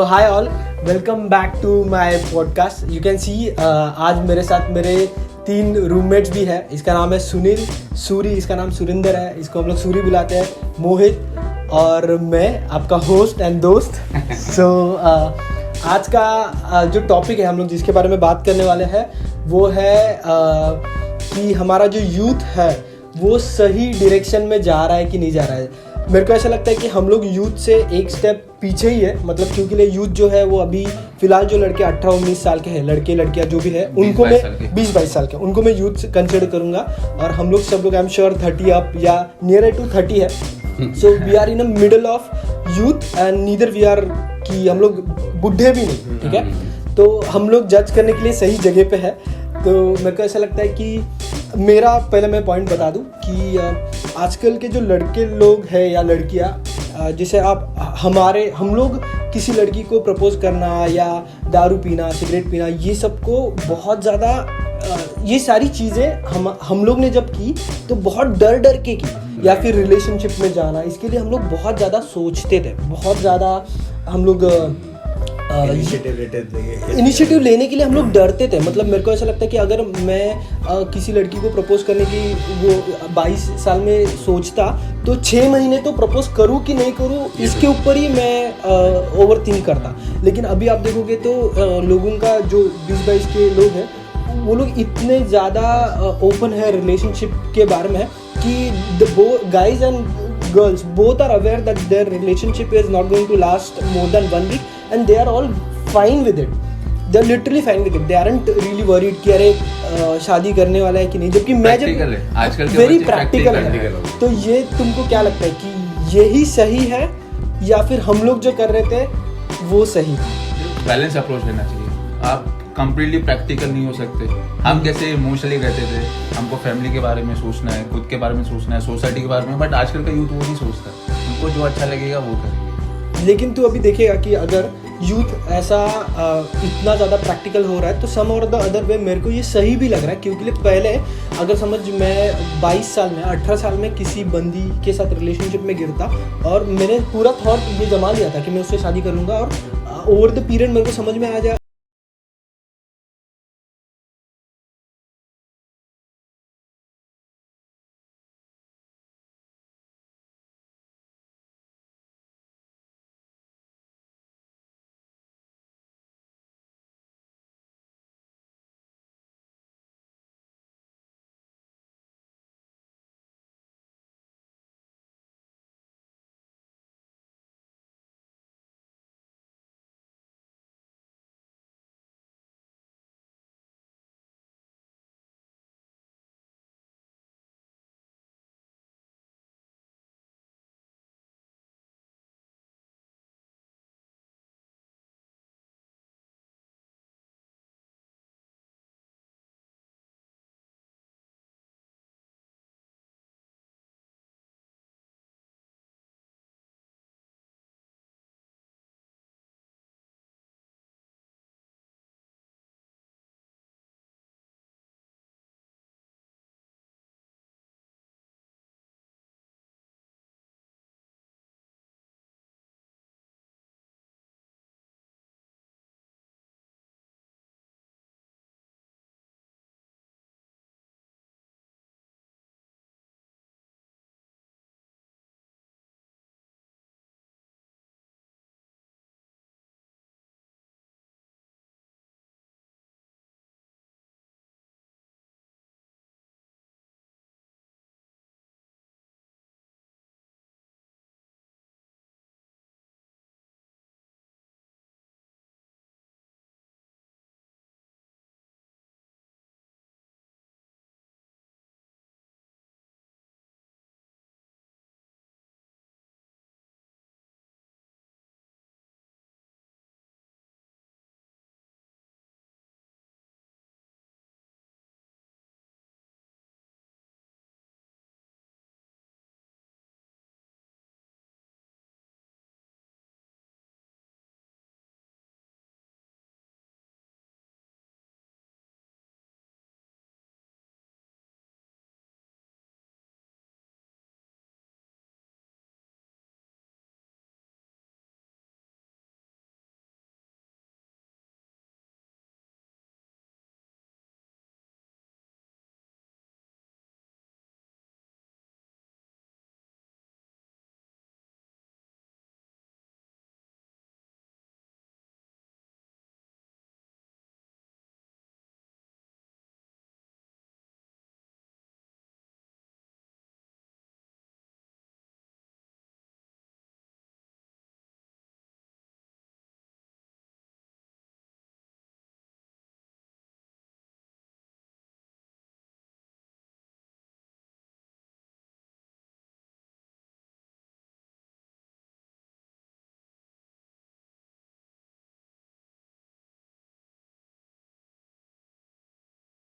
Hi all, welcome back to my podcast. You can see आज मेरे साथ मेरे 3 रूममेट्स भी है। इसका नाम है सुनील, सूरी, इसका नाम सुरिंदर है, इसको हम लोग सूरी बुलाते हैं, मोहित और मैं आपका होस्ट एंड दोस्त। सो आज का जो टॉपिक है हम लोग जिसके बारे में बात करने वाले हैं वो है कि हमारा जो यूथ है वो सही डायरेक्शन में जा रहा है कि नहीं जा रहा है। मेरे को ऐसा लगता है कि हम लोग यूथ से एक स्टेप पीछे ही है, मतलब क्योंकि यूथ जो है वो अभी फिलहाल जो लड़के 18-19 साल के हैं, लड़के लड़कियां जो भी है उनको मैं 20-22 साल के उनको मैं यूथ कंसिडर करूंगा। और हम लोग सब लोग आई एम श्योर 30 अप या नियर टू 30 है। So we are in a middle of youth and neither we are कि हम लोग बुढ़े भी नहीं, ठीक है। तो हम लोग जज करने के लिए सही जगह पे है। तो मेरे को ऐसा लगता है कि मेरा पहले मैं पॉइंट बता दूं कि आजकल के जो लड़के लोग हैं या लड़कियां, जैसे हम लोग किसी लड़की को प्रपोज करना या दारू पीना, सिगरेट पीना, ये सबको बहुत ज़्यादा ये सारी चीज़ें हम लोग ने जब की तो बहुत डर के की, या फिर रिलेशनशिप में जाना, इसके लिए हम लोग बहुत ज़्यादा सोचते थे, बहुत ज़्यादा हम लोग इनिशिएटिव लेने के लिए हम लोग डरते थे। मतलब मेरे को ऐसा लगता है कि अगर मैं किसी लड़की को प्रपोज करने की वो 22 साल में सोचता तो 6 महीने तो प्रपोज करूँ कि नहीं करूँ इसके ऊपर ही मैं ओवर थिंक करता। लेकिन अभी आप देखोगे तो लोगों का जो 20-22 के लोग हैं वो लोग इतने ज़्यादा ओपन है रिलेशनशिप के बारे में कि guys and girls both are aware that their relationship is not going to last more than 1 week and they are all fine with it. They are literally fine with it. They aren't really worried कि अरे शादी करने वाला है कि नहीं, जबकि मैं जब आजकल वेरी प्रैक्टिकल है। तो ये तुमको क्या लगता है कि यही सही है या फिर हम लोग जो कर रहे थे वो सही था? बैलेंस अप्रोच लेना चाहिए। आप कंप्लीटली प्रैक्टिकल नहीं हो सकते। हम कैसे इमोशनली रहते थे, हमको फैमिली के बारे में सोचना है, खुद के बारे में सोचना है, सोसाइटी के बारे में, बट आजकल का यूथ वो नहीं सोचता। उनको जो अच्छा लगेगा वो करेंगे। लेकिन तू अभी देखेगा कि अगर यूथ ऐसा इतना ज़्यादा प्रैक्टिकल हो रहा है तो सम और द अदर वे मेरे को ये सही भी लग रहा है। क्योंकि पहले अगर समझ मैं 22 साल में 18 साल में किसी बंदी के साथ रिलेशनशिप में गिरता और मैंने पूरा थॉट ये जमा लिया था कि मैं उससे शादी करूँगा, और ओवर द पीरियड मेरे को समझ में आ जाए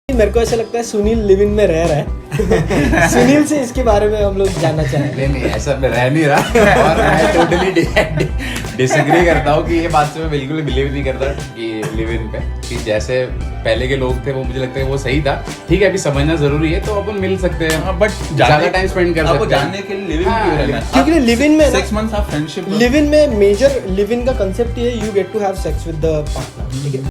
मेरे को ऐसा लगता है सुनील लिव इन में रह रहा है। सुनील से इसके बारे में हम लोग जानना चाहेंगे। नहीं ऐसा मैं रह नहीं रहा और मैं टोटली डिसएग्री करता हूँ कि ये बात से मैं बिल्कुल बिलीव नहीं करता कि लिव इन पे, कि जैसे पहले के लोग थे वो मुझे लगता है वो सही था। ठीक है, अभी समझना जरूरी है तो अपन मिल सकते हैं, बट ज्यादा टाइम स्पेंड कर सकते हैं। आपको जानने के लिए लिव इन क्यों रहना है? क्योंकि लिव इन में 6 months आप फ्रेंडशिप लिव इन में मेजर लिव इन का कंसेप्ट ये है, you get to have sex with the partner, ठीक है।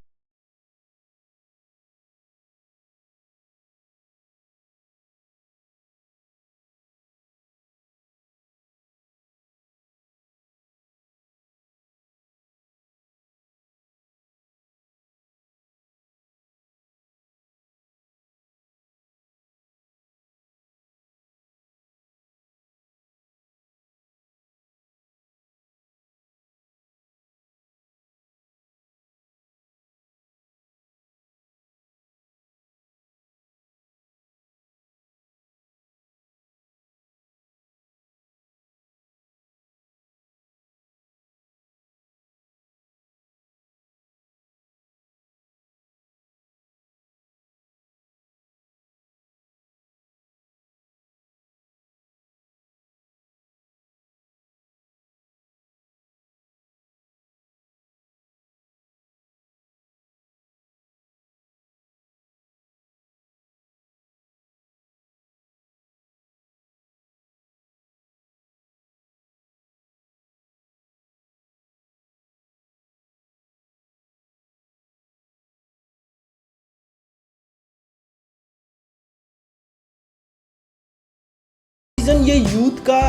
रीजन ये यूथ का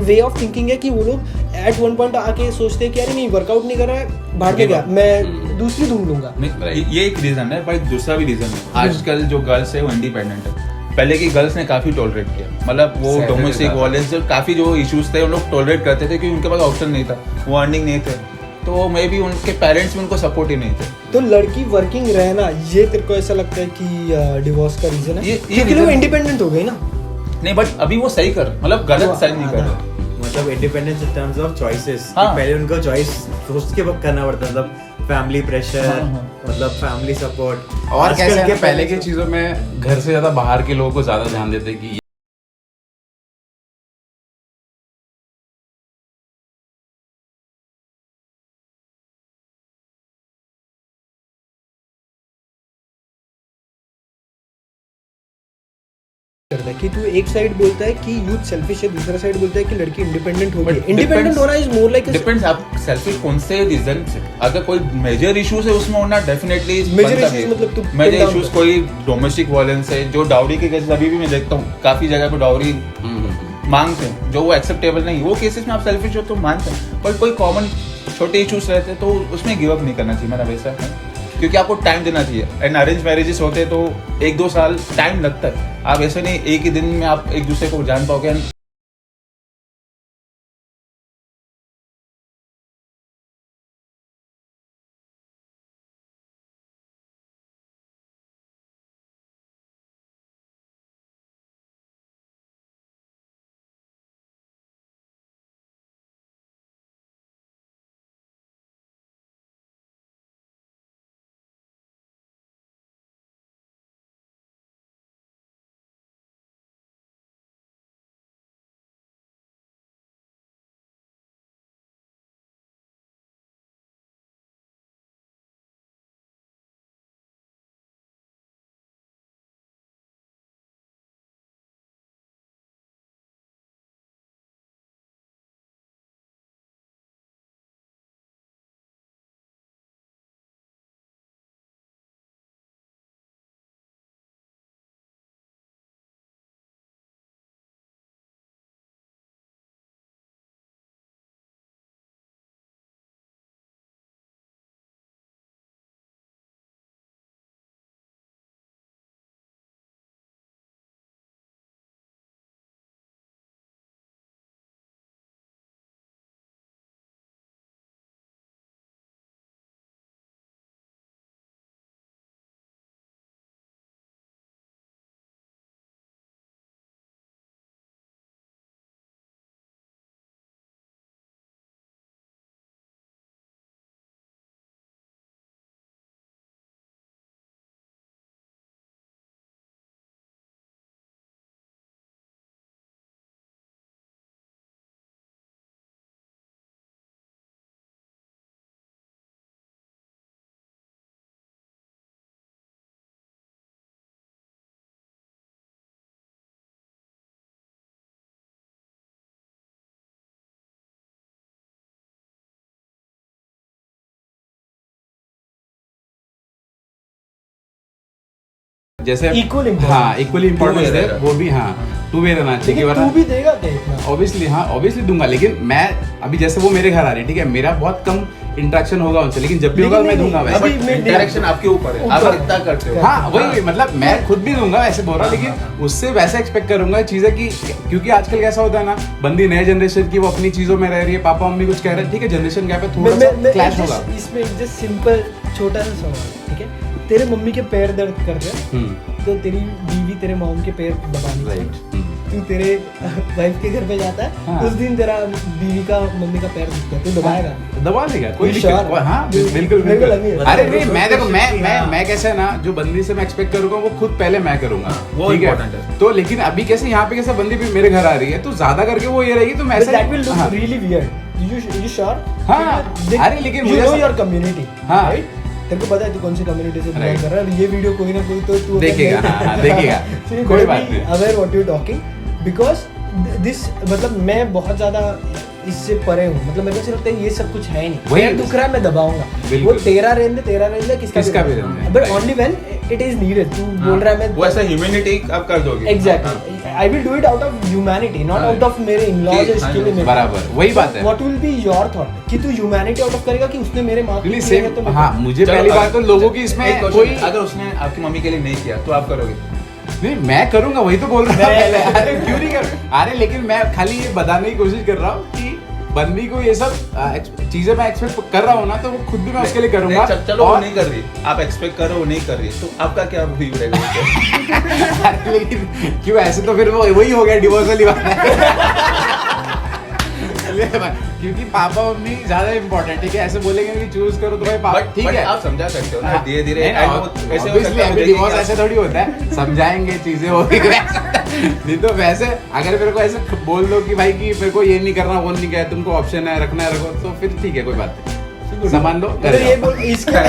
वे ऑफ थिंकिंग है कि वो लोग एट वन पॉइंट आके सोचते हैं कि अरे नहीं वर्कआउट नहीं कर रहा है, भाड़ के गया, मैं दूसरी ढूंढ लूंगा। नहीं, ये एक रीजन है, भाई दूसरा भी रीजन है। आजकल जो गर्ल्स है वो इंडिपेंडेंट है। पहले की गर्ल्स ने काफी टॉलरेट किया, मतलब वो डोमेस्टिक वायलेंस जो काफी जो इश्यूज थे उन लोग टॉलरेट करते थे क्योंकि उनके पास ऑप्शन नहीं था, वो अर्निंग नहीं थे, तो मे बी उनके पेरेंट्स भी उनको सपोर्ट ही नहीं थे। तो लड़की वर्किंग रहना ये तेरे को ऐसा लगता है कि डिवोर्स का रीजन है? क्योंकि वो इंडिपेंडेंट हो गई ना। नहीं, बट अभी वो सही कर, मतलब गलत साइन नहीं कर रहे। मतलब independence in terms of choices. हाँ। पहले उनको चॉइस सोच के वक्त करना पड़ता था, फैमिली प्रेशर, हाँ। मतलब फैमिली सपोर्ट। और कैसे है ना, पहले की चीजों में घर से ज्यादा बाहर के लोगों को ज्यादा ध्यान देते कि करता है कि तू एक साइड बोलता है कि यूथ सेल्फिश है, दूसरा साइड बोलता है कि लड़की इंडिपेंडेंट हो गई। इंडिपेंडेंट होना इज मोर लाइक डिपेंड्स आप सेल्फिश कौन से रीजन से। अगर कोई मेजर इश्यूज है उसमें होना डेफिनेटली मेजर इश्यूज मतलब तू मेजर इश्यूज कोई डोमेस्टिक वायलेंस है, जो डाउरी के केसेस अभी भी मैं देखता हूँ काफी जगह पे डाउरी मांगते हैं जो वो एक्सेप्टेबल नहीं, वो केसेस में आप सेल्फिश हो तो मानते हैं, पर कोई कॉमन छोटे इश्यूज रहते हैं तो उसमें गिव अप नहीं करना चाहिए मेरा वैसा है, क्योंकि आपको टाइम देना चाहिए। एंड अरेंज मैरिजेस होते हैं तो 1-2 साल टाइम लगता है, आप ऐसे नहीं एक ही दिन में आप एक दूसरे को जान पाओगे। जैसे Equal importance. हाँ इक्वली इम्पोर्टेंस Two way है रहेगा। वो भी हाँ टू वे रहना चाहिए लेकिन तू भी देगा क्या इतना? ऑब्वियसली हाँ ऑब्वियसली दूंगा, लेकिन मैं अभी जैसे वो मेरे घर आ रही है ठीक है, मेरा बहुत कम इंटरेक्शन होगा उनसे, लेकिन जब भी होगा मैं दूंगा वैसे। अभी मैं इंटरेक्शन आपके ऊपर है, आप कितना करते हो। हाँ वही मतलब मैं खुद भी दूंगा ऐसे बोल रहा हूँ, लेकिन उससे वैसा एक्सपेक्ट करूंगा चीजें कि क्योंकि आजकल कैसा होता है ना, बंदी नए जनरेशन की वो अपनी चीजों में रह रही है, पापा मम्मी कुछ कह रहे हैं ठीक है, जनरेशन गैप है थोड़ा सा क्लैश होगा। इसमें एक जस्ट सिंपल छोटा सा सवाल, ठीक है, तेरे मम्मी के पैर दर्द करते हैं तो तेरी बीवी तेरे मॉम के पैर दबानी चाहिए। राइट तू तेरे वाइफ के घर पे जाता है हाँ। उस दिन तेरा बीवी का मम्मी का पैर दुखता है, तू दबाएगा? दबा देगा कोई You दिक्कत sure? हाँ बिल्कुल मेरे को लगी बिल्कुल। है। अरे नहीं मैं देखो हाँ। मैं कैसे है ना, जो बंदी से मैं एक्सपेक्ट करूंगा वो खुद पहले मैं करूंगा वो ठीक important है। तो लेकिन अभी कैसे यहाँ पे कैसे बंदी भी मेरे घर आ रही है तो ज्यादा करके वो ये रहेगी तो मैं ऐसा दैट विल लुक हाँ। Really weird. You sure? हाँ, देख, अरे लेकिन you मुझे know ऐसा- your community, हाँ। right? तेरे को पता है तू कौन सी कम्युनिटी से बिलोंग Right. कर रहा है, और ये वीडियो कोई ना कोई तो तू देखेगा, हाँ, देखेगा। कोई बात नहीं। Aware what you talking, because this मतलब मैं बहुत ज्यादा इससे परे हूँ, मतलब मेरे को ऐसा लगता है ये सब कुछ है नहीं, वही- मेरा दुख रहा है मैं दबाऊंगा, बिल्कुल। वो तेरा रेंज किसका भी रहने दे। But only when it is needed. तू बोल रहा है मैं वो ऐसा ह्यूमैनिटी आप कर दोगे। Exactly I will do it out of humanity, not हाँ। आउट ऑफ मेरे इन-लॉज हाँ, इसके लिए मेरे- बराबर, वही बात है। What will be your thought कि तू ह्यूमैनिटी आउट ऑफ करेगा कि उसने मेरे माँ Really किया है same, तो मैं हाँ मुझे चलो, पहली बात तो लोगों की इसमें एक question, कोई अगर उसने आपकी मम्मी के लिए नहीं किया तो आप करोगे? नहीं मैं करूंगा, वही तो बोल रहा था मैं- पहले। अरे क्यों नहीं कर, अरे लेकिन मैं खाली ये बताने की कोशिश कर रहा हूँ कि बंदी को ये सब चीजें मैं एक्सपेक्ट कर रहा हूँ ना, तो वो खुद भी मैं उसके लिए करूंगा। नहीं, चलो वो और- नहीं कर रही, आप एक्सपेक्ट करो वो नहीं कर रही, तो आपका क्या व्यू रहेगा? अरे लेकिन क्यों ऐसे, तो फिर वो वही हो गया डिवोर्स वाली बात। क्योंकि पापा मम्मी ज्यादा इम्पोर्टेंट, ठीक है, ऐसे बोलेंगे कि चूज करो तो भाई पापा But- ठीक but है आप समझा सकते हो ना हाँ, धीरे धीरे। नहीं ना, ऐसे हो obviously सकता है अभी देखेंगे divorce आप- ऐसे थोड़ी होता है, समझाएंगे चीजें होगी नहीं तो वैसे अगर मेरे को ऐसे बोल दो कि भाई कि मेरे को ये नहीं करना वो नहीं कहना, तुमको ऑप्शन है रखना है रखो, तो फिर ठीक है कोई बात नहीं, सामान लो अगर ये बोल इसका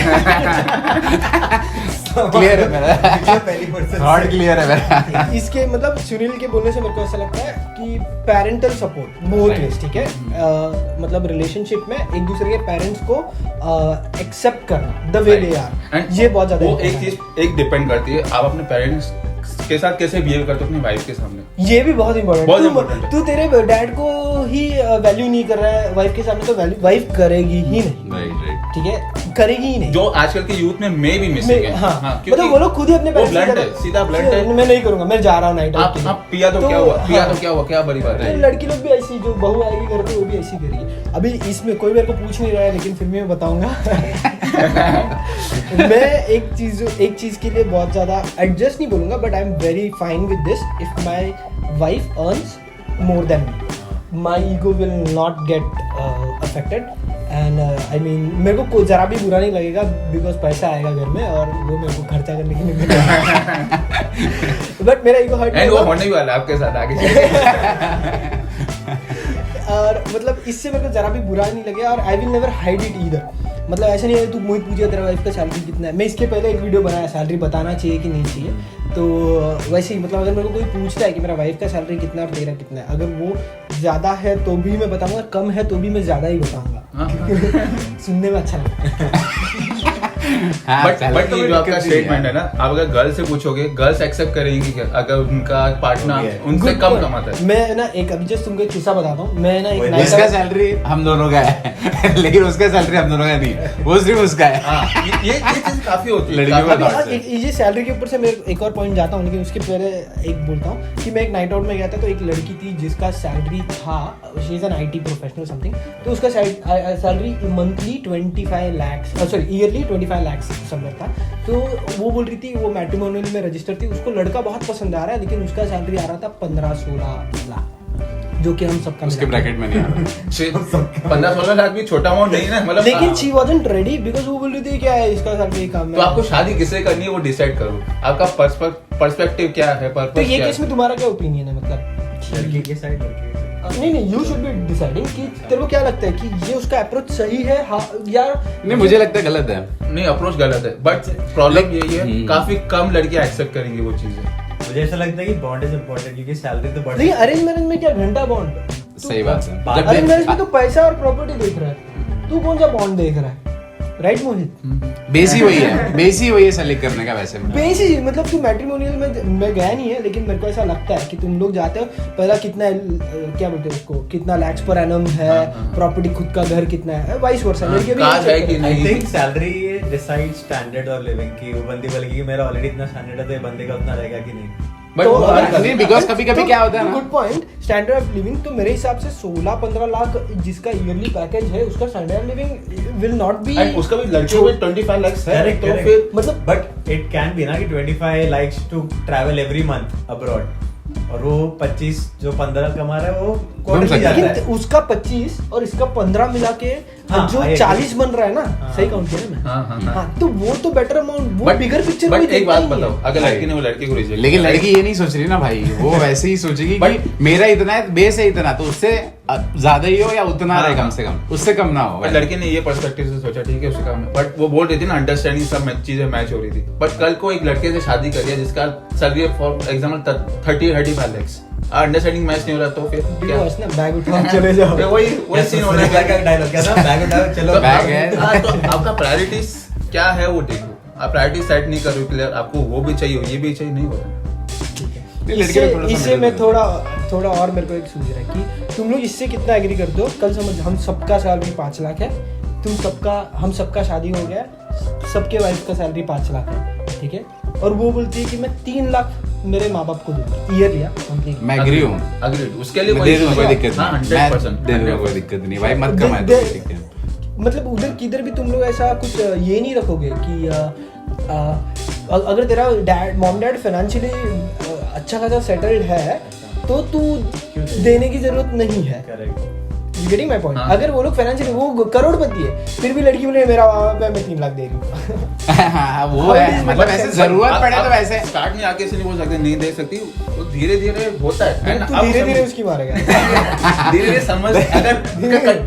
क्लियर है मेरा पहली person थॉट क्लियर है मेरा। इसके मतलब सुनील के बोलने से मेरे को ऐसा लगता है कि parental support both Right. Ways, ठीक है, मतलब रिलेशनशिप में एक दूसरे के पेरेंट्स को एक्सेप्ट करना the way they are, And ये बहुत ज्यादा वो एक important चीज एक डिपेंड करती है आप अपने पेरेंट्स के साथ कैसे बिहेव करते हो अपनी वाइफ के सामने। है। ये भी बहुत बहुत इंपॉर्टेंट important है। तू तेरे डैड को ही वैल्यू नहीं कर रहा है वाइफ के सामने, तो वैल्यू वाइफ करेगी ही नहीं, राइट राइट ठीक है, करेगी ही नहीं। जो आजकल के यूथ में मैं भी मिसिंग है। हाँ, क्योंकि मतलब वो लोग खुद ही अपने वो parents blunt से है, कहते- सीधा blunt है। मैं नहीं करूंगा, मैं जा रहा हूँ नाइट आप पिया तो क्या हुआ, पिया हाँ। तो क्या हुआ, क्या बड़ी बात है। तो लड़की लोग भी ऐसी, जो बहू आएगी घर पे वो भी ऐसी करेगी। अभी इसमें कोई मेरे को पूछ नहीं रहा है, लेकिन फिर भी मैं बताऊंगा। मैं एक चीज के लिए बहुत ज्यादा एडजस्ट नहीं बोलूंगा, but I am very fine with this if my wife earns more than me, my ego will not get affected, and I mean मेरे को जरा भी बुरा नहीं लगेगा, बिकॉज पैसा आएगा घर में और वो मेरे को खर्चा करने के लिए मिलेगा। बट मेरा ईगो हर्ट एंड वो होने ही वाला है आपके साथ आगे। और मतलब इससे मेरे को जरा भी बुरा नहीं लगे, और I will never hide it either. मतलब ऐसा नहीं है तू मुझे पूछे तेरा वाइफ का सैलरी कितना है, मैं इसके पहले एक वीडियो बनाया सैलरी बताना चाहिए कि नहीं चाहिए, तो वैसे ही मतलब अगर मेरे को कोई पूछता है कि मेरा वाइफ का सैलरी कितना और तेरा कितना है, अगर वो ज़्यादा है तो भी मैं बताऊंगा, कम है तो भी मैं ज़्यादा ही बताऊंगा। सुनने में अच्छा लगता है। बट ये जो आपका स्टेटमेंट है ना, आप अगर गर्ल से पूछोगे गर्ल्स एक्सेप्ट करेंगी क्या अगर उनका पार्टनर उनसे Good कम point. कमाता है? मैं ना एक अभी जस्ट तुमको एक किस्सा बताता हूँ। मैं ना एक night इसका out- सैलरी हम दोनों का है लेकिन उसका सैलरी हम दोनों का नहीं है, वो सिर्फ उसका है। हाँ, ये चीज काफी होती है। लड़कियों काफी का बात बात है। ये सैलरी के ऊपर से मैं एक और पॉइंट जाता हूँ, लेकिन उसके पहले एक बोलता हूँ कि मैं एक नाइट आउट में गया था, तो एक लड़की थी जिसका सैलरी था, she is an IT professional something, तो उसका salary monthly 25 lakh, sorry yearly 25 lakh समझ था। तो वो बोल रही थी वो मैट्रिमोनियल में रजिस्टर थी, उसको लड़का बहुत पसंद आ रहा है, लेकिन उसका सैलरी आ रहा था 15-16 लाख, जो कि हम सबका उसके मिला। ब्रैकेट में नहीं आ रहा। 15-16 लाख भी छोटा अमाउंट नहीं है ना, मतलब लेकिन हाँ। शी वाजंट रेडी, बिकॉज वो बोल रही थी क्या है इसका सैलरी कम है। तो आपको शादी किससे करनी है वो डिसाइड करो, आपका पर्सपेक्टिव क्या है, तो पर्पस ये क्या केस है। में तुम्हारा क्या ओपिनियन है, मतलब लड़की के साइड लड़के के side। नहीं यू शुड बी डिसाइडिंग कि तेरे को क्या लगता है कि ये उसका अप्रोच सही है, हाँ या नहीं मुझे लगता है गलत है। नहीं अप्रोच गलत है, बट प्रॉब्लम यही है हम्म। काफी कम लड़कियां एक्सेप्ट करेंगी वो चीजें। मुझे ऐसा लगता है कि बॉन्ड इज इम्पोर्टेंट, क्योंकि सैलरी तो बढ़ नहीं अरेंज मैरिज में क्या घंटा बॉन्ड, सही बात है। बात- अरेंज मैरिज में तो पैसा और प्रॉपर्टी देख रहा है, तू कौन सा बॉन्ड देख रहा है? राइट मोहित? बेसी वही है सेलेक्ट करने का वैसे में। बेसी मतलब तू मैट्रिमोनियल में मैं गया नहीं है, लेकिन मेरे को ऐसा लगता है कि तुम लोग जाते हो पहला कितना क्या बोलते हैं उसको, कितना लैक्स पर एनम है, प्रॉपर्टी खुद का घर कितना है, वाइस वर्सा। लड़के भी कार है कि आई नहीं, think salary decide standard of living की। वो बंदी बोलेगी कि मेरा ऑलरेडी इतना स्टैंडर्ड है तो ये बंदे का उतना रहेगा कि नहीं। बट नहीं, बिकॉज कभी-कभी क्या होता है ना, good point. Standard of living तो मेरे हिसाब से 16-15 लाख जिसका ईयरली पैकेज है उसका standard of living will not be, And उसका भी लड़कियों में 25 लाख है, Correct, तो correct. फिर मतलब बट इट कैन बी ना कि 25 likes to travel every month abroad, और वो 25 जो 15 कमा रहा है वो quarterly सकता जाता लेकिन है। उसका 25 और इसका 15 मिला के हाँ, जो I agree. 40 बन रहा है ना, हाँ. सही काउंट किया ना मैं? हाँ। हाँ, तो वो तो बेटर अमाउंट, वो But- बिगर पिक्चर but कोई एक देखता बात ही नहीं बताओ, है। अगर लड़की ने वो लड़के को रिजेक्ट, लेकिन लड़की ये नहीं सोच रही ना भाई, वो वैसे ही सोचेगी कि मेरा इतना है, बेस है इतना, तो उससे ज्यादा ही हो या उतना रहे, कम से कम उससे कम ना हो। लड़के ने ये पर्सपेक्टिव से सोचा, ठीक है उसका काम है, बट वो बोल रही थी ना अंडरस्टैंडिंग, सब चीजें मैच हो रही थी। बट कल को एक लड़के से शादी करिए जिसका salary for example 30-35 lakhs, understanding match नहीं हो रहा तो फिर क्या? बस ना बैग उठा के चले जाओ। वही सीन हो रहा है। का डायलॉग क्या था, बैग उठाओ चलो। बैग है। हाँ, तो आपका प्रायोरिटीज क्या है वो देखो। आप प्रायोरिटी सेट नहीं कर रहे हो क्लियर, आपको वो भी चाहिए ये भी चाहिए, नहीं हो रहा। नहीं, लड़के में थोड़ा सा इससे मिडिल मैं में। थोड़ा और मेरे को एक सूझ रहा है कि तुम लोग इससे कितना एग्री करते हो। कल समझ हम सबका सैलरी 5 लाख है, हम सबका शादी हो गया, सबके वाइफ का सैलरी 5 लाख है, ठीक है, और वो बोलती है कि मैं 3 लाख मेरे माँ बाप को दूंगी ईयर लिया कंप्लीट। मैं एग्री हूँ, Agreed, उसके लिए मैं दे दूंगा, कोई issue दिक्कत हाँ, नहीं, मैं 100%, दे दूंगा, कोई दिक्कत नहीं भाई, मत दे- कमाए तो दे- कोई दिक्कत नहीं। मतलब उधर किधर भी तुम लोग ऐसा कुछ ये नहीं रखोगे कि अगर तेरा मॉम डैड फाइनेंशियली अच्छा खासा सेटल्ड है तो तू देने की जरूरत नहीं है। Correct. You getting my point? हाँ। अगर वो लोग फाइनेंशियली वो करोड़पति है फिर भी लड़की बोले मेरा मैं 3 लाख दे रही हूँ। हाँ, वो है, मतलब ऐसे जरूरत पड़े तो वैसे स्टार्ट में आके से नहीं बोल सकते नहीं दे सकती, वो धीरे धीरे होता है। तू धीरे धीरे उसकी मारेगा। धीरे धीरे समझ अगर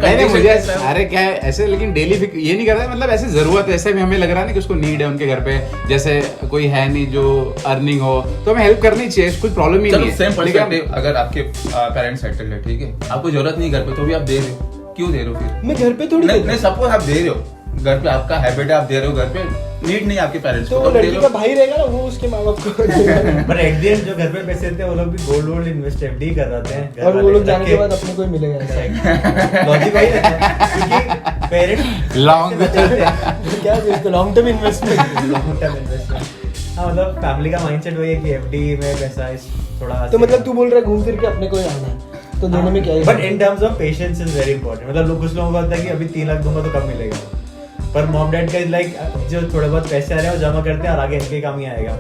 नहीं मुझे अरे क्या है ऐसे, लेकिन डेली ये नहीं करता, मतलब ऐसे जरूरत है, ऐसे भी हमें लग रहा है ना कि उसको नीड है उनके घर पे, जैसे कोई है नहीं जो अर्निंग हो, तो हमें हेल्प करनी चाहिए, कोई प्रॉब्लम ही नहीं है। सेम लेकिन पर्सपेक्टिव, अगर आपके पेरेंट्स सेटल्ड है, ठीक है, आपको जरूरत नहीं घर पे, तो भी आप दे रहे हो, क्यों दे रहे हो फिर? मैं घर पे थोड़ी नहीं देता नहीं, सपोज आप दे रहे हो घर पे, आपका हैबिट है, आप दे रहे हो घर पे, नीड नहीं आपके पेरेंट्स तो को, तब दे लड़की रहे का हो। भाई रहेगा ना, वो उसके माँ बाप को देगा। बट एट द एंड जो घर पे पैसे देते हैं वो लोग भी गोल्ड इन्वेस्ट एफडी कर रहे हैं घर और वो वाले लोग जाने के रख बाद अपने को ही मिलेगा। लॉजिक वही रहता है क्योंकि पेरेंट्स लॉन्ग क्या इसको long term investment. Long term investment. हाँ, मतलब फैमिली का माइंडसेट वही है कि एफडी में पैसा इस थोड़ा तो मतलब तू बोल रहा है घूम फिर के अपने को ही आना है, तो देने में क्या है? But in terms of patience is very important. मतलब लोग, कुछ लोगों को होता है कि अभी 3 लाख दूंगा तो कब मिलेगा, पर मॉम डैड का लाइक जो थोड़े बहुत पैसे आ रहे हैं वो जमा करते हैं और आगे इनके काम ही आएगा।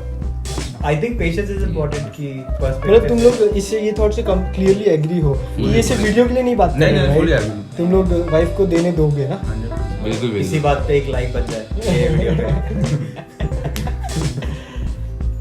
I think patience is important की मतलब तुम लोग इससे ये थॉट से क्लियरली एग्री हो, ये सिर्फ वीडियो के लिए नहीं बात कर नहीं, रहे नहीं, हो, fully right? agree। तुम लोग वाइफ को देने दोगे ना? बिल्कुल इसी बिल्कुल। बात पे एक लाइक बन जाए ये वीडियो पे।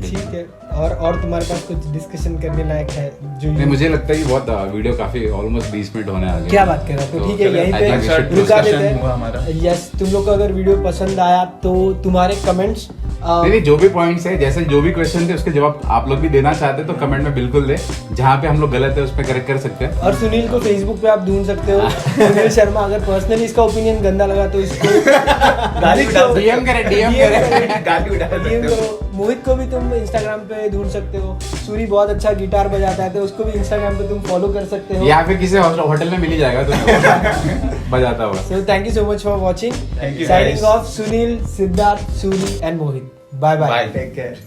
ठीक है, और तुम्हारे पास कुछ डिस्कशन करने लायक है जो नहीं, मुझे लगता है कि बहुत वीडियो काफी ऑलमोस्ट 20 मिनट होने आ गए। क्या बात कर रहा है? तो ठीक है, चलो, यहीं I think we should पे रुका discussion देते हुआ हमारा। हैं। यस, तुम लोग को अगर वीडियो पसंद आया तो तुम्हारे कमेंट्स नहीं, जो भी पॉइंट्स है, जैसे जो भी क्वेश्चन थे उसके जवाब आप लोग भी देना चाहते हैं तो कमेंट में बिल्कुल दे, जहाँ पे हम लोग गलत है उस पर करेक्ट कर सकते हैं। और सुनील को फेसबुक पे आप ढूंढ सकते हो, सुनील शर्मा। अगर पर्सनली इसका ओपिनियन गंदा लगा तो इसको गाली भी डाल सकते हो। DM करें, DM करें। गाली भी डाल सकते DM हो। करो। मोहित को भी तुम इंस्टाग्राम पे ढूंढ सकते हो। सूरी बहुत अच्छा गिटार बजाता है तो उसको भी इंस्टाग्राम पे तुम फॉलो कर सकते हो। या फिर किसी होटल में मिल ही जाएगा तो बजाता हुआ। So thank you so much for watching. Thank you, Signing guys. off, Sunil, Siddharth, Suri and Mohit. Bye bye. Bye. Take care.